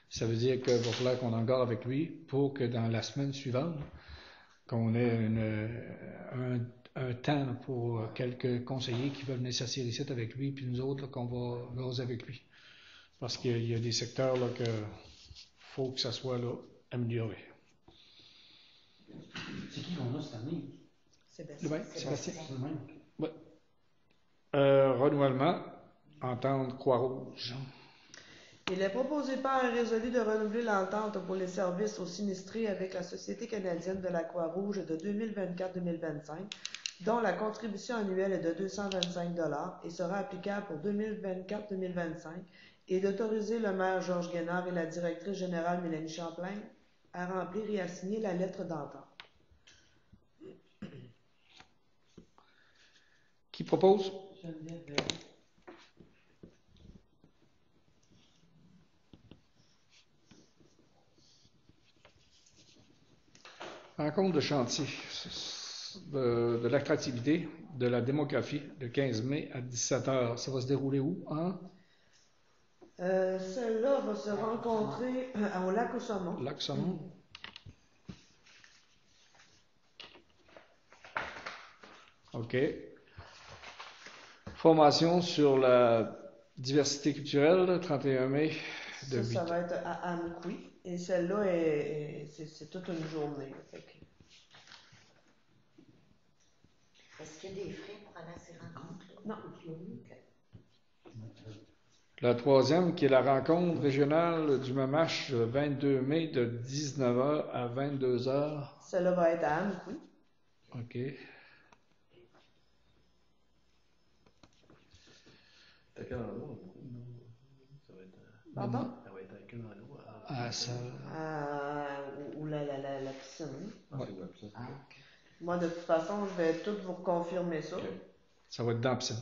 Ça veut dire qu'il va falloir qu'on en garde avec lui pour que dans la semaine suivante, qu'on ait un temps là, pour quelques conseillers qui veulent venir s'asseoir ici avec lui, puis nous autres, là, qu'on va jaser avec lui. Parce qu'il y a des secteurs là, que faut que ça soit là, amélioré.
C'est qui qu'on a cette année?
Sébastien.
Oui, Sébastien.
C'est le même.
Oui. Renouvellement, entente Croix-Rouge.
Il est proposé par un résolu de renouveler l'entente pour les services aux sinistrés avec la Société canadienne de la Croix-Rouge de 2024-2025, dont la contribution annuelle est de 225 $ et sera applicable pour 2024-2025, et d'autoriser le maire Georges Guénard et la directrice générale Mélanie Champlain à remplir et à signer la lettre d'entente.
Qui propose?
Geneviève Verreau.
Rencontre de chantier de l'attractivité de la démographie le 15 mai à 17h. Ça va se dérouler où? Hein?
Celle-là va se rencontrer au lac au saumon.
Lac Saumon. OK. Formation sur la diversité culturelle, le 31 mai de 8
Ça va être à Amqui. Et celle-là, c'est toute une journée. Fait que
Est-ce qu'il y a des frais pour aller à ces rencontres-là?
Non.
Ok.
La troisième, qui est la rencontre régionale du Mamache le 22 mai de 19h à 22h.
celle-là va être à Amqui.
OK.
À quel endroit? Ça va être.
Pardon?
Ça va être à quel endroit?
À ça.
Ou la piscine.
Ouais.
C'est comme ça.
Ah, ok.
Moi, de toute façon, je vais tout vous confirmer ça.
Ok.
Ça va être dans la piscine.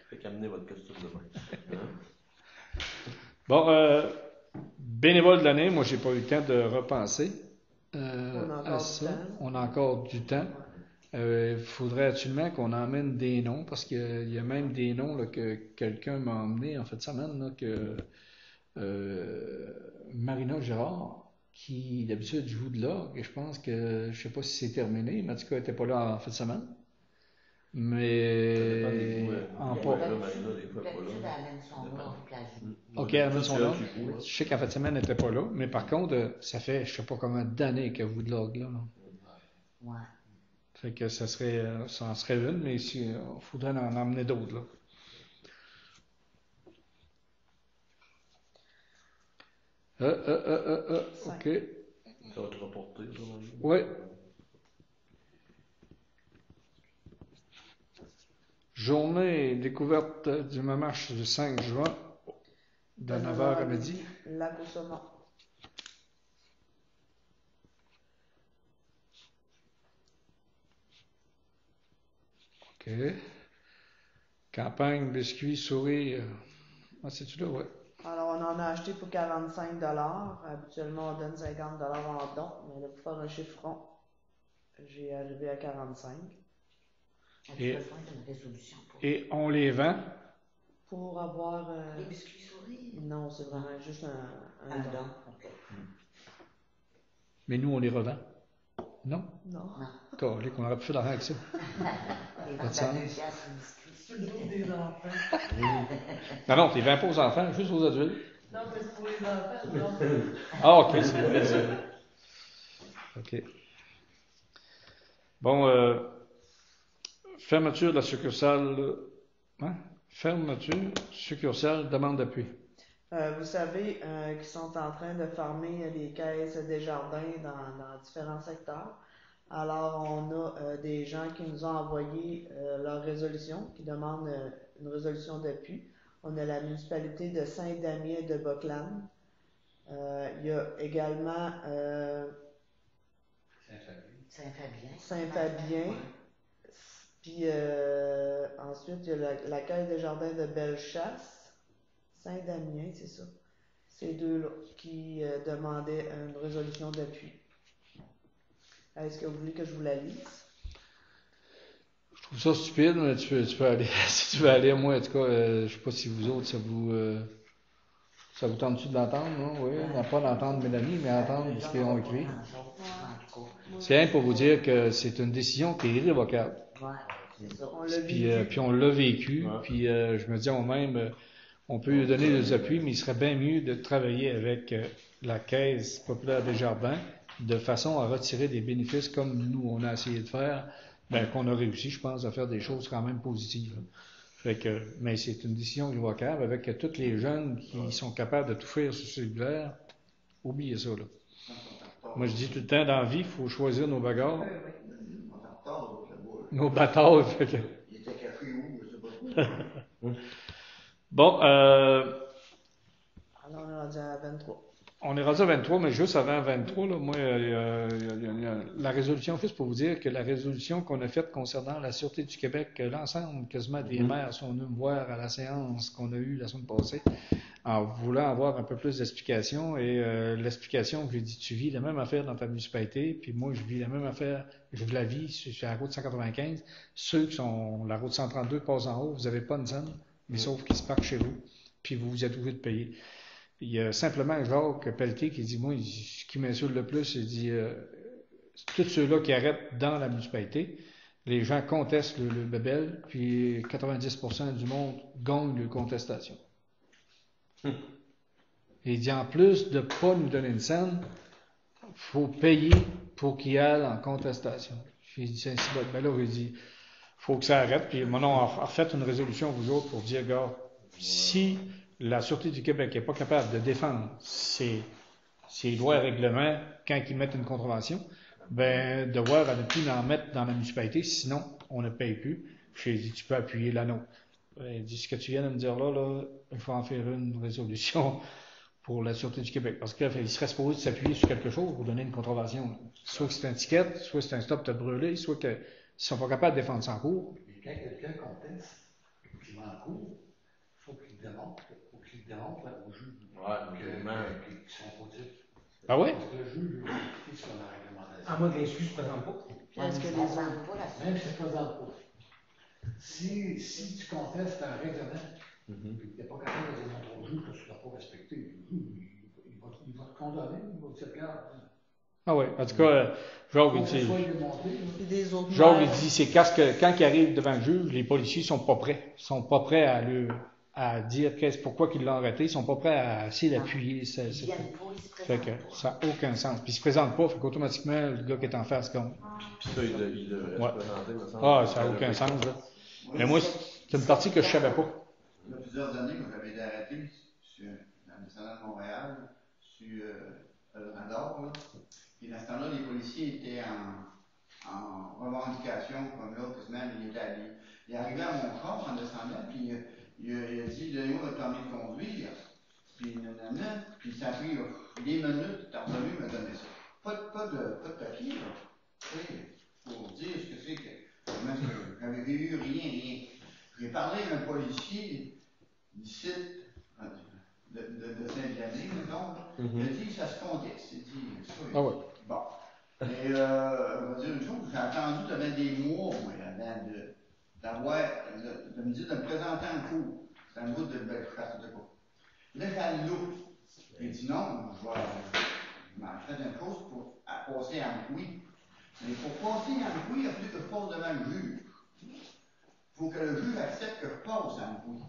Fait qu'amenez votre costume demain. Hein?
Bon, bénévole de l'année, moi, j'ai pas eu le temps de repenser
On a encore
à
du
ça.
temps.
On a encore du temps. Il faudrait absolument qu'on emmène des noms, parce qu'il y a même des noms là, que quelqu'un m'a emmené en fin de semaine, là, que Marina Gérard, qui d'habitude joue de l'orgue, et je pense que, je sais pas si c'est terminé, mais en tout cas, elle n'était pas là en fin de semaine.
Ça dépend des
Mais
fois.
en
Ouais,
pas.
là, Marina, des fois, pas
D'habitude,
là.
elle amène son ordre puis elle joue.
Ok, elle amène son
C'est elle
ordre.
qui joue, hein.
Je sais qu'en fin de semaine, elle n'était pas là, mais par contre, ça fait je sais pas combien d'années qu'elle joue de l'orgue là.
Ouais.
Fait que ça en serait une, mais il faudrait en emmener d'autres là. Ok.
Ça va te reporter, ça, Marina?
Ouais. Journée découverte du Mamache du 5 juin, de 9h à midi.
Lac au saumon.
Ok. Campagne, biscuits, souris. Ah, c'est-tu là? Ouais.
Alors, on en a acheté pour 45 $. Habituellement, on donne 50 $ en don. Mais là, pour faire un chiffron, j'ai arrivé à 45 $.
As-tu
Et-
besoin d'une résolution pour
Et on les vend.
Pour avoir.
les biscuits souris?
Non, c'est vraiment juste un
Un
don.
don, ok.
Mais nous, on les revend. Non?
Non.
Calé, qu'on aurait pu faire l'argent avec ça.
Les
Pas de
ventes à
sens.
2 piastres, les biscuits
C'est le dos
souris.
des enfants.
Non, tu les vends pas aux enfants, juste aux adultes.
Non, mais c'est pour les enfants, non.
Ah, ok, c'est vrai, c'est vrai. Ok. Bon, fermeture de la succursale. Hein? Fermeture, succursale, demande d'appui.
Vous savez qu'ils sont en train de fermer les caisses des jardins dans différents secteurs. Alors, on a des gens qui nous ont envoyé leur résolution, qui demandent une résolution d'appui. On a la municipalité de Saint-Damien de Boclan. Il y a également
Saint-Fabien.
Saint-Fabien.
Ouais.
Puis ensuite, il y a la caisse des jardins de Bellechasse. Saint-Damien, c'est ça. Ces deux-là qui demandaient une résolution d'appui. Est-ce que vous voulez que je vous la lise?
Je Je trouve ça stupide, mais tu peux aller, si tu veux aller, moi, en tout cas, je sais pas si vous autres, ça vous tente-tu de l'entendre, non? Oui, pas d'entendre Mélanie, mais entendre ce qu'ils ont écrit. C'est rien pour vous dire que c'est une décision qui est irrévocable.
On l'a
Puis,
vécu.
puis on l'a vécu,
Ouais.
puis je me dis à moi-même, on peut lui donner des appuis, mais il serait bien mieux de travailler avec la Caisse populaire des jardins de façon à retirer des bénéfices comme nous, on a essayé de faire, qu'on a réussi, je pense, à faire des choses quand même positives. Fait que, mais c'est une décision irrévocable avec tous les jeunes qui sont capables de tout faire sur cellulaire. Oubliez ça, là. Moi, je dis tout le temps, dans la vie, il faut choisir nos bagarres,
On est en retard, l'autre là-bas.
nos batailles. Fait que...
Il était caché où, je sais pas.
Bon,
Alors, on est rendu à 23.
on est rendu à 23, mais juste avant 23, là, moi, la résolution, juste pour vous dire que la résolution qu'on a faite concernant la Sûreté du Québec, l'ensemble quasiment des maires sont venus me voir à la séance qu'on a eue la semaine passée en voulant avoir un peu plus d'explications. Et l'explication que j'ai dit, tu vis la même affaire dans ta municipalité, puis moi, je vis la même affaire, je la vis sur la route 195. Ceux qui sont la route 132 passent en haut, vous n'avez pas une scène, mais sauf qu'ils se parquent chez vous, puis vous êtes obligé de payer. Il y a simplement Jacques Pelletier qui dit, moi, ce qui m'insulte le plus, il dit, tous ceux-là qui arrêtent dans la municipalité, les gens contestent le bébel, puis 90% du monde gagne le contestation. Et il dit, en plus de ne pas nous donner une scène, il faut payer pour qu'il aille en contestation. J'ai dit, c'est ainsi, ben là, il dit, faut que ça arrête, puis maintenant, on a refait une résolution, vous autres, pour dire, gars, si la Sûreté du Québec n'est pas capable de défendre ses lois et règlements quand ils mettent une contravention, devoir à ne plus en mettre dans la municipalité, sinon on ne paye plus. J'ai dit, tu peux appuyer la nôtre. Il dit, ce que tu viens de me dire là, il faut en faire une résolution pour la Sûreté du Québec. Parce qu'il serait supposé s'appuyer sur quelque chose pour donner une contravention. Soit que c'est un ticket, soit c'est un stop te brûler, soit qu'ils ne sont pas capables de défendre ça en cours.
Et quand quelqu'un conteste, qui va en cours, il faut qu'il démontre au juge qu'ils sont fautifs.
Ah ouais?
Parce que le juge est sur la réglementation. À moins que l'excuse ne se présente pas.
Puis est-ce que les autres...
Même si ça ne se présente pas. Si tu contestes un règlement, et que tu n'es pas capable de démontrer au juge que tu ne l'as pas respecté, le juge, il va te condamner, il va te dire, regarde.
Ah ouais, en tout cas, Jacques, il dit,
Puis des autres
Jacques,
maires.
il dit, c'est quand ils arrivent devant le juge, les policiers sont pas prêts. Ils sont pas prêts à dire pourquoi ils l'ont arrêté. Ils sont pas prêts à essayer d'appuyer.
Ils viennent pas, ils se
Fait
présentent
que
pas.
ça n'a aucun sens. Puis ils se présentent pas, fait qu'automatiquement, le gars qui est en face compte.
Puis ça, il devrait
Ouais.
se présenter, me semble.
Ah, ça n'a aucun sens, là. Mais moi, c'est une partie que je savais pas.
Il y a plusieurs années, moi, j'avais été arrêté dans le national de Montréal, sur le radar, là. Puis dans ce temps-là, les policiers étaient en revendication, comme là, quasiment, il est arrivé à mon char en descendant, puis il a dit, donnez-moi votre permis de conduire. Puis nanana, puis ça a pris des minutes, t'as revenu me donner ça. Pas de papier, là. Tu sais, pour dire ce que c'est que. Comment est-ce que j'avais vu rien. J'ai parlé à un policier d'ici, de Saint-Denis, mettons. Il a dit ça se conteste. Il a dit ça.
Ah ouais.
Bon. Mais on va dire une chose, j'ai attendu devant des mois, moi, avant de me dire de me présenter en cours. C'est un bout de belle chasse de quoi. Là, j'ai l'autre. Il dit non, je m'en fais une chose pour passer en oui. Mais pour passer en oui, il a fallu que je passe devant le juge. Il faut que le juge accepte que je passe en oui.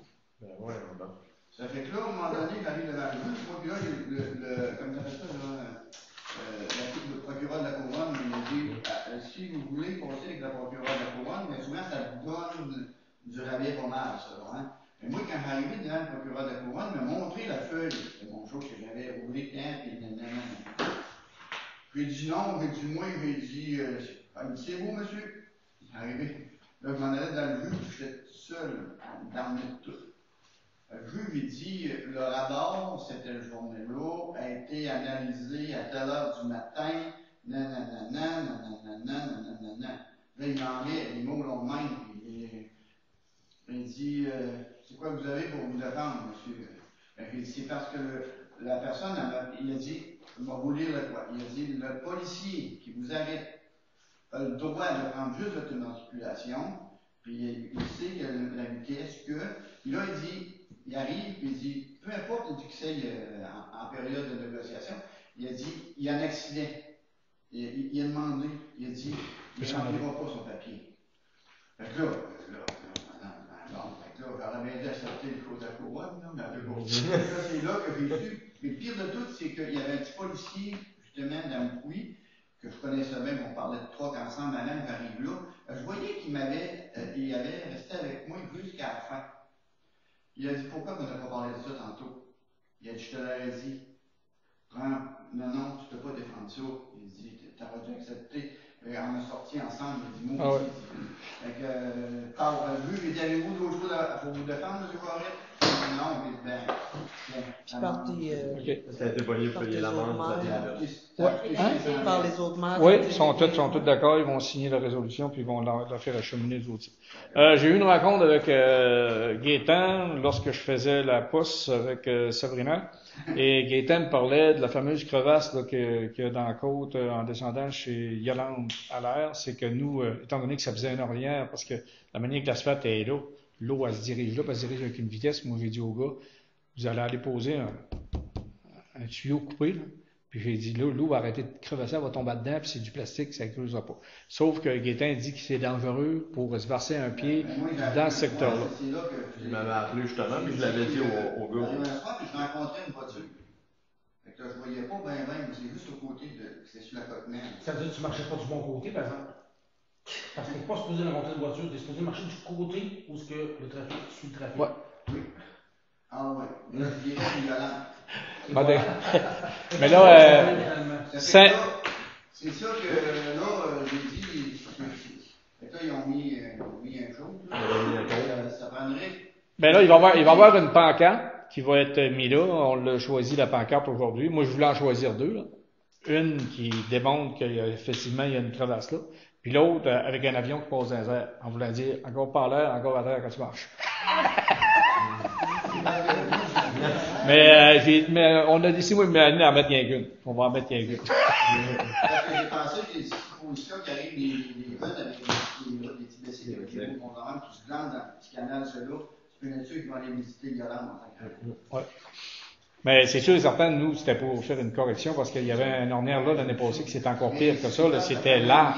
Ben ouais, bon.
Ça fait que là, à un moment donné, j'arrive devant le juge, moi, puis là, comme ça fait ça, le procureur de la couronne me dit si vous voulez passer avec le procureur de la couronne, mais souvent ça vous donne du rabais pas mal, ça. Hein? Mais moi, quand j'arrivais devant le procureur de la couronne, il m'a montré la feuille. C'est mon chose que j'avais roulé tant, puis nanana. J'ai dit non, j'ai dit moi, j'ai dit, c'est vous, monsieur? Arrivé. Là, je m'en allais dans le juge, j'étais tout seul dans le tout. Le juge, il dit, le radar, cette journée-là, a été analysé à telle heure du matin, nanana. Là, il m'en met les mots longs même, il dit, c'est quoi que vous avez pour vous défendre, monsieur? Il dit, c'est parce que la personne, il a dit, je vais vous lire le quoi. Il a dit, le policier qui vous arrête a le droit de prendre juste votre immatriculation, Puis il sait que la vitesse que. Puis là, il dit, il arrive, puis il dit, peu importe, il dit que c'est en période de négociation, il a dit, il y a un accident. Il a demandé, il a dit, il ne remplira pas son papier. Fait que là, j'aurais bien dû accepter les choses à couronne, mais c'est là que j'ai su. Mais le pire de tout, c'est qu'il y avait un petit policier, justement, d'Amkoui, que je connaissais bien, on parlait de truck ensemble, ma mère arrive là. Je voyais qu'il avait resté avec moi jusqu'à la fin. Il a dit, pourquoi on n'a pas parlé de ça tantôt? Il a dit, je te l'aurais dit. Non, tu ne peux pas défendre ça. Il dit, tu aurais dû accepter. On a sorti ensemble, il dit, moi aussi. Fait que, il dit, avez-vous d'autres choses pour vous défendre, M. Corrette? Non, mais
Ça a été pogné pour payer l'amende.
Par les autres maires.
Oui, ils sont tous d'accord, ils vont signer la résolution, puis ils vont la faire acheminer les outils. J'ai eu une rencontre avec Gaétan lorsque je faisais la pousse avec Sabrina. Et Gaétan me parlait de la fameuse crevasse qu'il y a dans la côte en descendant chez Yolande à l'air. C'est que nous, étant donné que ça faisait un ornière, parce que la manière que l'asphalte est là, l'eau, elle se dirige là, puis elle se dirige avec une vitesse. Moi, j'ai dit au gars, vous allez aller poser un tuyau coupé, là. Puis j'ai dit, là, l'eau va arrêter de crevasser, elle va tomber dedans, puis c'est du plastique, ça ne creusera pas. Sauf que Gaétan dit que c'est dangereux pour se verser un pied dans ce secteur-là.
Il m'avait appelé justement, puis je l'avais dit au gars.
Un soir, puis je rencontrais une voiture. Fait que là, je ne voyais pas bien, mais c'est juste au côté c'est sur la côte-mer.
Ça veut dire que tu ne marchais pas du bon côté, par exemple? Parce que tu n'es pas supposé remonter une voiture, tu es supposé marcher du côté où le trafic suit le trafic.
Ouais.
Oui. Ah ouais. Là, il est violent.
Mais là,
c'est ça que là, j'ai dit. Fait que là, ils ont mis un chose. Ça prendrait.
Ben là, il va y avoir une pancarte qui va être mise là. On l'a choisi, la pancarte, aujourd'hui. Moi, je voulais en choisir deux, là. Une qui démontre qu'effectivement, il y a une crevasse là. Puis l'autre, avec un avion qui passe dans les airs. On voulait dire, encore par l'air, encore à terre quand tu marches. mais on a décidé, moi, de m'amener à en mettre rien qu'une. On va en mettre rien qu'une.
Parce que j'ai pensé que les dispositions qui arrivent, les votes avec les petits décès qui vont quand qui se glandent dans ce canal, ceux-là, c'est une nature qui vont aller visiter Yolande en tant que.
Ouais. Mais c'est sûr et certain, nous, c'était pour faire une correction parce qu'il y avait un ornière là l'année passée qui c'était encore pire que ça, là, c'était large.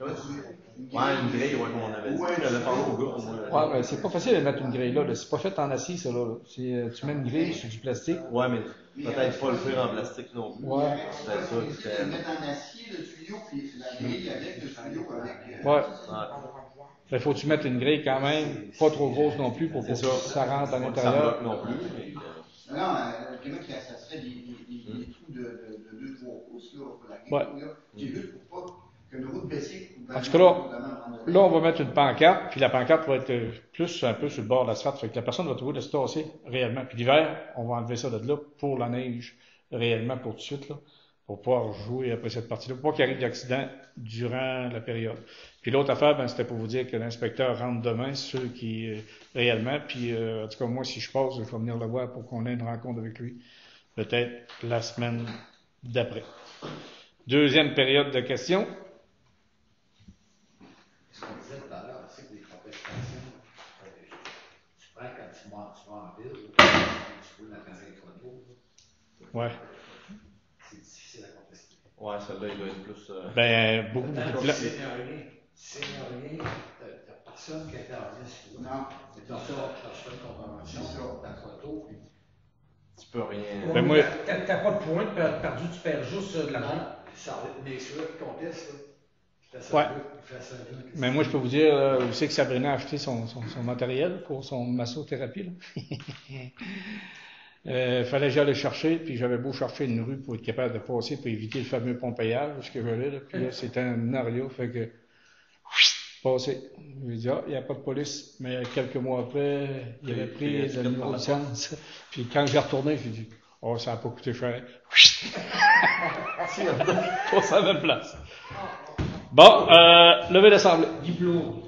Ouais, une grille, ouais, comme on avait dit. J'avais parlé au gars.
Ouais, ben, c'est pas facile de mettre une grille là. C'est pas fait en acier, ça, là. Tu mets une grille sur du plastique.
Ouais, mais peut-être pas le faire en plastique non plus.
Ouais.
C'était ça.
Tu mettre en acier le tuyau, puis la grille avec le tuyau avec.
Ouais. Il faut que tu mettes une grille quand même, pas trop grosse non plus pour que ça rentre à l'intérieur.
Ça bloque non plus.
Non, ça serait des trous de 2-3 pouces là, pour la grille. Là. C'est juste pour pas que le route baisse.
En tout cas, là, on va mettre une pancarte, puis la pancarte va être plus un peu sur le bord de l'asphalte. Fait que la personne va trouver de se tasser réellement. Puis l'hiver, on va enlever ça de là pour la neige réellement pour tout de suite, là, pour pouvoir jouer après cette partie-là, pour pas qu'il arrive d'accident durant la période. Puis l'autre affaire, ben, c'était pour vous dire que l'inspecteur rentre demain, ceux qui réellement, puis en tout cas, moi, si je passe, il faut venir le voir pour qu'on ait une rencontre avec lui, peut-être la semaine d'après. Deuxième période de questions.
Ce qu'on disait tout à l'heure, c'est que les contestations, tu prends quand tu vas en ville, tu veux la caserne photo.
Ouais.
C'est difficile à contester.
Ouais, celle-là, il doit être plus.
Ben, beaucoup plus.
C'est rien, t'as personne qui intervient sur toi.
Non.
T'as fait une convention, ta photo, puis.
Tu peux rien.
Ben, moi.
T'as pas de points perdu, tu perds juste de l'argent. Mais ceux-là qui contestent,
ouais. Mais moi, je peux vous dire, vous savez que Sabrina a acheté son matériel pour son massothérapie. Fallait que j'aille le chercher, puis j'avais beau chercher une rue pour être capable de passer pour éviter le fameux pompéage, ce que j'allais, là. Puis là, c'était un aria, fait que passer. Je lui ai dit, il n'y a pas de police. Mais quelques mois après, il avait pris le numéro de licence. Puis quand j'ai retourné, j'ai dit, ça n'a pas coûté cher. Pour sa même place. Bon, levée d'assemblée.
Diplôme.